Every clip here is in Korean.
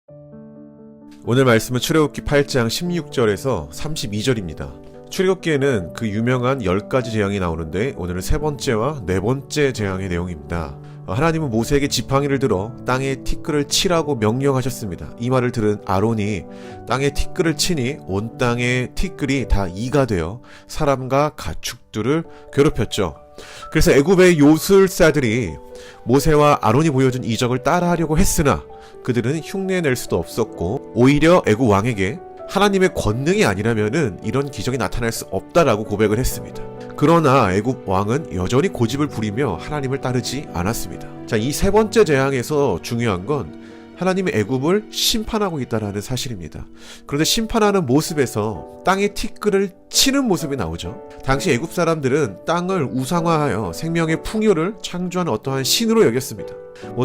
오늘 말씀은 출애굽기 8장 16절에서 32절입니다. 출애굽기에는 그 유명한 10가지 재앙이 나오는데 오늘은 세 번째와 네 번째 재앙의 내용입니다. 하나님은 모세에게 지팡이를 들어 땅에 티끌을 치라고 명령하셨습니다. 이 말을 들은 아론이 땅에 티끌을 치니 온 땅의 티끌이 다 이가 되어 사람과 가축들을 괴롭혔죠. 그래서 애굽의 요술사들이 모세와 아론이 보여준 이적을 따라하려고 했으나 그들은 흉내낼 수도 없었고 오히려 애굽 왕에게 하나님의 권능이 아니라면은 이런 기적이 나타날 수 없다라고 고백을 했습니다. 그러나 애굽 왕은 여전히 고집을 부리며 하나님을 따르지 않았습니다. 자, 이 세 번째 재앙에서 중요한 건 하나님의 애굽을 심판하고 있다는 사실입니다. 그런데 심판하는 모습에서 땅에 티끌을 치는 모습이 나오죠. 당시 애굽 사람들은 땅을 우상화하여 생명의 풍요를 창조한 어떠한 신으로 여겼습니다.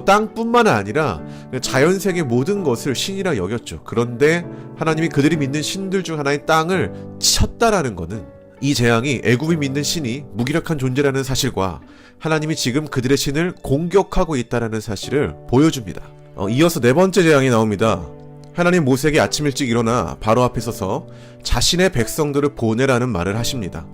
땅뿐만 아니라 자연세계 모든 것을 신이라 여겼죠. 그런데 하나님이 그들이 믿는 신들 중 하나인 땅을 쳤다라는 것은 이 재앙이 애굽이 믿는 신이 무기력한 존재라는 사실과 하나님이 지금 그들의 신을 공격하고 있다는 사실을 보여줍니다. 이어서 네 번째 재앙이 나옵니다. 하나님 모세에게 아침 일찍 일어나 바로 앞에 서서 자신의 백성들을 보내라는 말을 하십니다.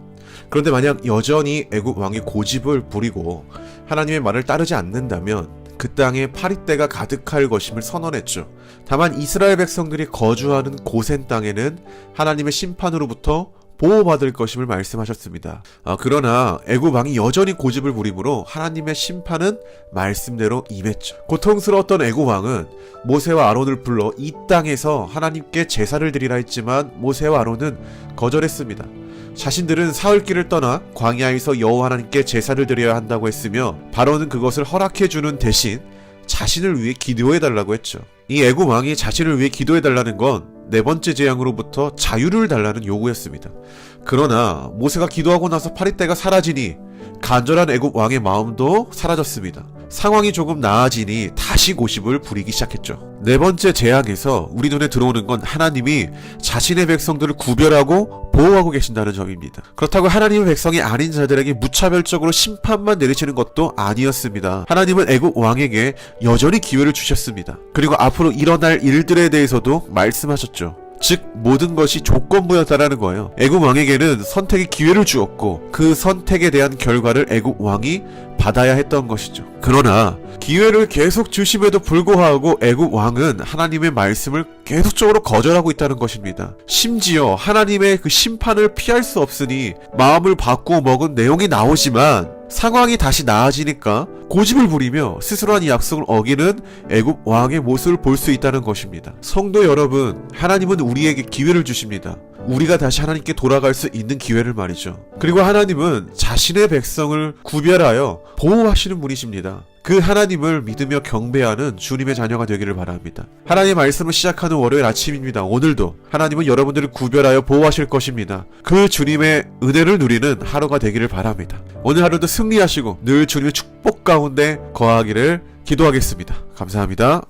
그런데 만약 여전히 애굽 왕이 고집을 부리고 하나님의 말을 따르지 않는다면 그 땅에 파리떼가 가득할 것임을 선언했죠. 다만 이스라엘 백성들이 거주하는 고센 땅에는 하나님의 심판으로부터 보호받을 것임을 말씀하셨습니다. 그러나 애굽 왕이 여전히 고집을 부리므로 하나님의 심판은 말씀대로 임했죠. 고통스러웠던 애굽 왕은 모세와 아론을 불러 이 땅에서 하나님께 제사를 드리라 했지만 모세와 아론은 거절했습니다. 자신들은 사흘길을 떠나 광야에서 여호와 하나님께 제사를 드려야 한다고 했으며 바로는 그것을 허락해주는 대신 자신을 위해 기도해달라고 했죠. 이 애굽 왕이 자신을 위해 기도해달라는 건 네 번째 재앙으로부터 자유를 달라는 요구였습니다. 그러나 모세가 기도하고 나서 파리떼가 사라지니 간절한 애굽 왕의 마음도 사라졌습니다. 상황이 조금 나아지니 다시 고집을 부리기 시작했죠. 네 번째 재앙에서 우리 눈에 들어오는 건 하나님이 자신의 백성들을 구별하고 보호하고 계신다는 점입니다. 그렇다고 하나님의 백성이 아닌 자들에게 무차별적으로 심판만 내리시는 것도 아니었습니다. 하나님은 애굽 왕에게 여전히 기회를 주셨습니다. 그리고 앞으로 일어날 일들에 대해서도 말씀하셨죠. 즉 모든 것이 조건부였다라는 거예요. 애굽 왕에게는 선택의 기회를 주었고 그 선택에 대한 결과를 애굽 왕이 받아야 했던 것이죠. 그러나 기회를 계속 주심에도 불구하고 애굽 왕은 하나님의 말씀을 계속적으로 거절하고 있다는 것입니다. 심지어 하나님의 그 심판을 피할 수 없으니 마음을 바꾸어 먹은 내용이 나오지만 상황이 다시 나아지니까 고집을 부리며 스스로 한 이 약속을 어기는 애굽 왕의 모습을 볼 수 있다는 것입니다. 성도 여러분, 하나님은 우리에게 기회를 주십니다. 우리가 다시 하나님께 돌아갈 수 있는 기회를 말이죠. 그리고 하나님은 자신의 백성을 구별하여 보호하시는 분이십니다. 그 하나님을 믿으며 경배하는 주님의 자녀가 되기를 바랍니다. 하나님의 말씀을 시작하는 월요일 아침입니다. 오늘도 하나님은 여러분들을 구별하여 보호하실 것입니다. 그 주님의 은혜를 누리는 하루가 되기를 바랍니다. 오늘 하루도 승리하시고 늘 주님의 축복 가운데 거하기를 기도하겠습니다. 감사합니다.